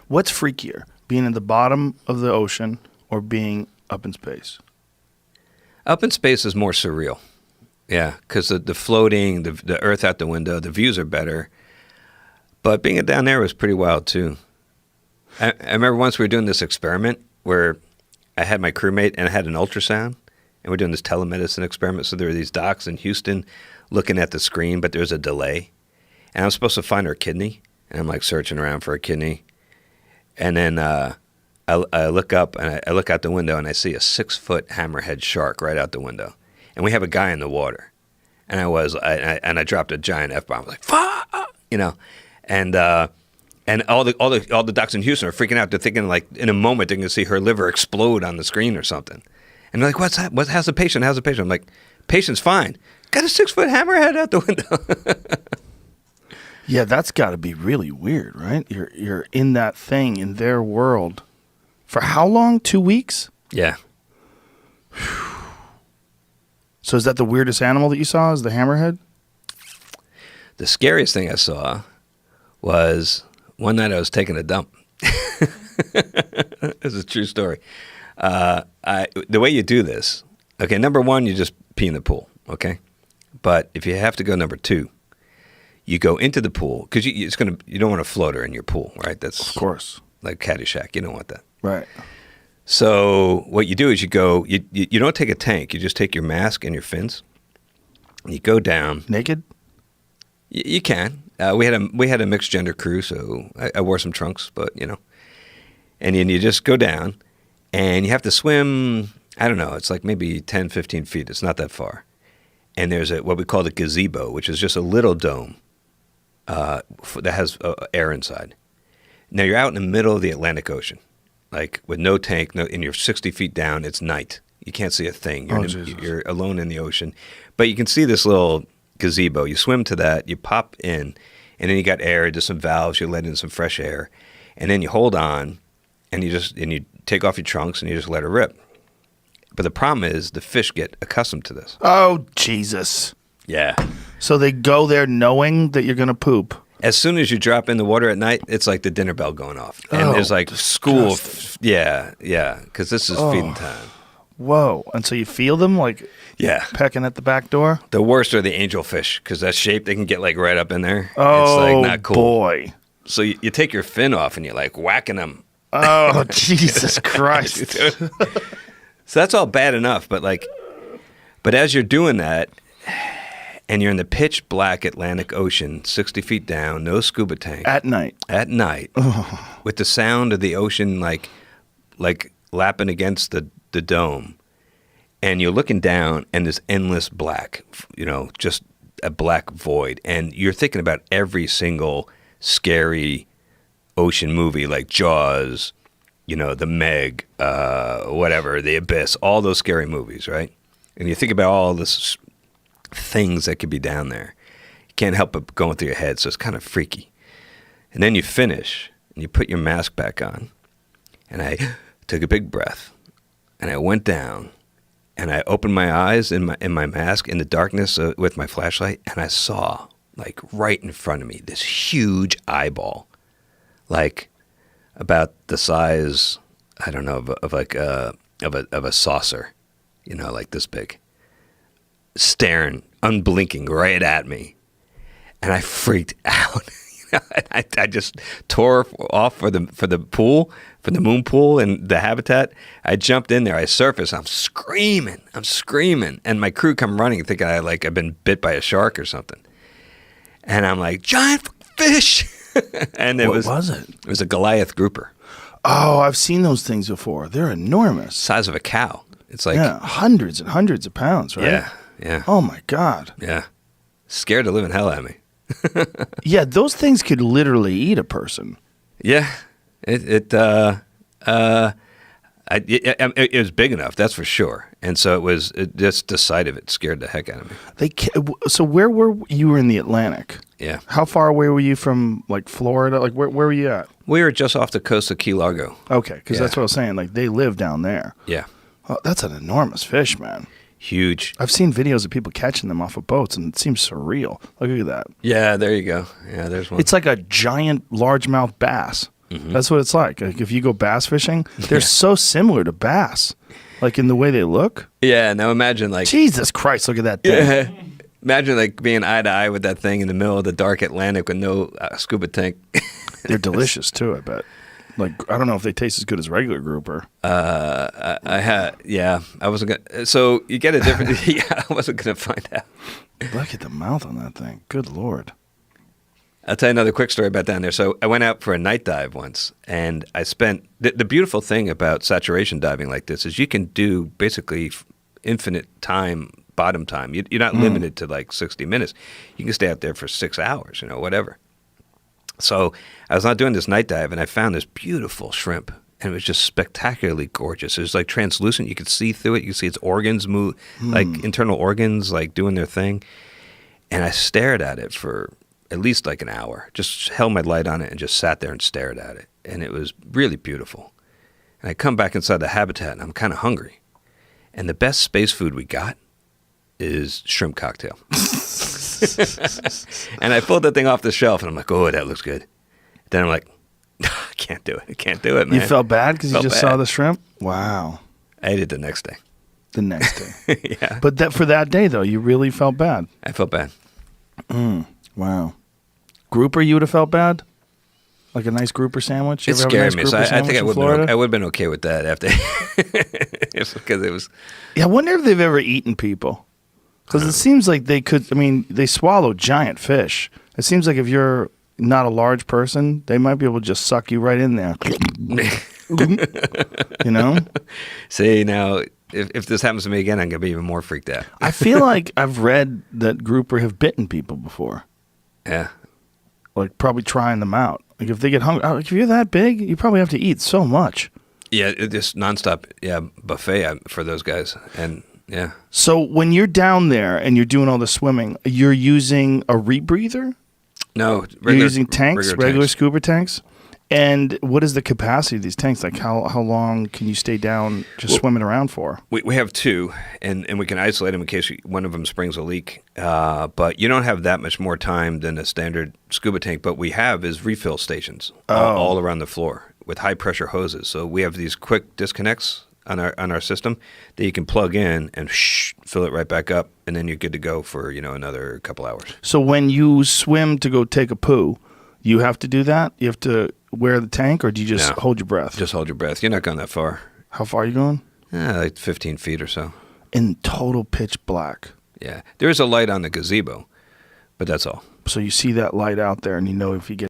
What's freakier, being at the bottom of the ocean or being up in space? Up in space is more surreal. Yeah, because the floating, the earth out the window, the views are better. But being down there was pretty wild, too. I remember once we were doing this experiment where I had my crewmate and I had an ultrasound, and we're doing this telemedicine experiment. So there were these docs in Houston looking at the screen, but there's a delay. And I'm supposed to find her kidney, and I'm like searching around for a kidney. And then I look up, and I look out the window, and I see a 6-foot hammerhead shark right out the window. And we have a guy in the water. And I dropped a giant F-bomb. I was like, fuck! You know? And all the docs in Houston are freaking out. They're thinking, like, in a moment, they're going to see her liver explode on the screen or something. And they're like, what's that? How's the patient? How's the patient? I'm like, patient's fine. Got a 6-foot hammerhead out the window. Yeah, that's got to be really weird, right? You're in that thing, in their world. For how long? 2 weeks? Yeah. So is that the weirdest animal that you saw, is the hammerhead? The scariest thing I saw was one night I was taking a dump. This is a true story. The way you do this, okay, number one, you just pee in the pool, okay? But if you have to go number two, you go into the pool, because you don't want a floater in your pool, right? That's, of course, like Caddyshack. You don't want that. Right. So what you do is you don't take a tank. You just take your mask and your fins. And you go down. Naked? You can. We had a mixed gender crew, so I wore some trunks, but you know. And then you just go down, and you have to swim. I don't know. It's like maybe 10, 15 feet. It's not that far. And there's what we call the gazebo, which is just a little dome that has air inside. Now you're out in the middle of the Atlantic Ocean, like with no tank, and you're 60 feet down. It's night. You can't see a thing. You're alone in the ocean, but you can see this little gazebo. You swim to that. You pop in, and then you got air. There's some valves. You let in some fresh air, and then you hold on, and you take off your trunks and you just let it rip. But the problem is the fish get accustomed to this. Oh, Jesus. Yeah. So they go there knowing that you're going to poop. As soon as you drop in the water at night, it's like the dinner bell going off. And there's like school. Yeah, because this is feeding time. Whoa. And so you feel them like pecking at the back door? The worst are the angelfish, because that shape, they can get like right up in there. Oh, it's like not cool. Boy. So you take your fin off and you're like whacking them. Oh, Jesus Christ. So that's all bad enough, but as you're doing that, and you're in the pitch black Atlantic Ocean, 60 feet down, no scuba tank. At night, with the sound of the ocean like lapping against the dome, and you're looking down, and there's endless black, just a black void, and you're thinking about every single scary ocean movie like Jaws, The Meg, whatever, The Abyss, all those scary movies, right? And you think about all this things that could be down there. You can't help but going through your head, so it's kind of freaky. And then you finish, and you put your mask back on. And I took a big breath, and I went down, and I opened my eyes in my mask in the darkness with my flashlight, and I saw, like right in front of me, this huge eyeball, like about the size, I don't know, of a saucer, like this big, staring, unblinking right at me. And I freaked out. I just tore off for the pool, for the moon pool and the habitat. I jumped in there. I surfaced. I'm screaming. And my crew come running thinking I've been bit by a shark or something. And I'm like, giant fish. And what was it? It was a Goliath grouper. Oh, I've seen those things before. They're enormous. Size of a cow. It's like hundreds and hundreds of pounds, right? Yeah. Oh my God. Yeah. Scared the living hell out of me. Yeah, those things could literally eat a person. Yeah. It was big enough, that's for sure. And so just the sight of it scared the heck out of me. So where were you? Were in the Atlantic? Yeah. How far away were you from like Florida? Like where were you at? We were just off the coast of Key Largo. Okay, because that's what I was saying. Like they live down there. Yeah. Oh, that's an enormous fish, man. Huge. I've seen videos of people catching them off of boats, and it seems surreal. Look at that. Yeah, there you go. Yeah, there's one. It's like a giant largemouth bass. That's what it's like. Like if you go bass fishing, they're so similar to bass, like in the way they look. Yeah. Now imagine like Jesus Christ, look at that thing. imagine like being eye to eye with that thing in the middle of the dark Atlantic with no scuba tank. They're delicious too, I bet. Like I don't know if they taste as good as regular grouper. I wasn't gonna. So you get a different. Yeah, I wasn't gonna find out. Look at the mouth on that thing. Good Lord. I'll tell you another quick story about down there. So I went out for a night dive once, and I spent the beautiful thing about saturation diving like this is you can do basically infinite time, bottom time. You're not limited to like 60 minutes. You can stay out there for 6 hours, whatever. So I was not doing this night dive, and I found this beautiful shrimp, and it was just spectacularly gorgeous. It was like translucent. You could see through it. You could see its organs move, like internal organs, like doing their thing. And I stared at it for at least like an hour, just held my light on it and just sat there and stared at it. And it was really beautiful. And I come back inside the habitat, and I'm kind of hungry. And the best space food we got is shrimp cocktail. And I pulled that thing off the shelf, and I'm like, oh, that looks good. Then I'm like, I can't do it. I can't do it, man. You felt bad because you just saw the shrimp? Wow. I ate it the next day. The next day. Yeah. But for that day, though, you really felt bad. I felt bad. Wow. Grouper, you would have felt bad? Like a nice grouper sandwich? You It ever have a scared nice me. grouper So I sandwich think in Florida? I would have been okay with that after. It's because it was. Yeah, I wonder if they've ever eaten people. Because it seems like they could, they swallow giant fish. It seems like if you're not a large person, they might be able to just suck you right in there. See, now, if this happens to me again, I'm going to be even more freaked out. I feel like I've read that grouper have bitten people before. Yeah. Like probably trying them out. Like if they get hungry, if you're that big, you probably have to eat so much. Yeah, just nonstop, buffet for those guys. And yeah. So when you're down there and you're doing all the swimming, you're using a rebreather? No, You're using tanks, regular tanks. scuba tanks? And what is the capacity of these tanks? Like how long can you stay down just swimming around for? We have two, and we can isolate them in case one of them springs a leak. But you don't have that much more time than a standard scuba tank. But we have is refill stations all around the floor with high pressure hoses. So we have these quick disconnects on our system that you can plug in and fill it right back up, and then you're good to go for another couple hours. So when you swim to go take a poo, you have to do that? You have to wear the tank, or do you just hold your breath? Just hold your breath. You're not going that far. How far are you going? Like 15 feet or so. In total pitch black. Yeah. There is a light on the gazebo, but that's all. So you see that light out there, and you know if you get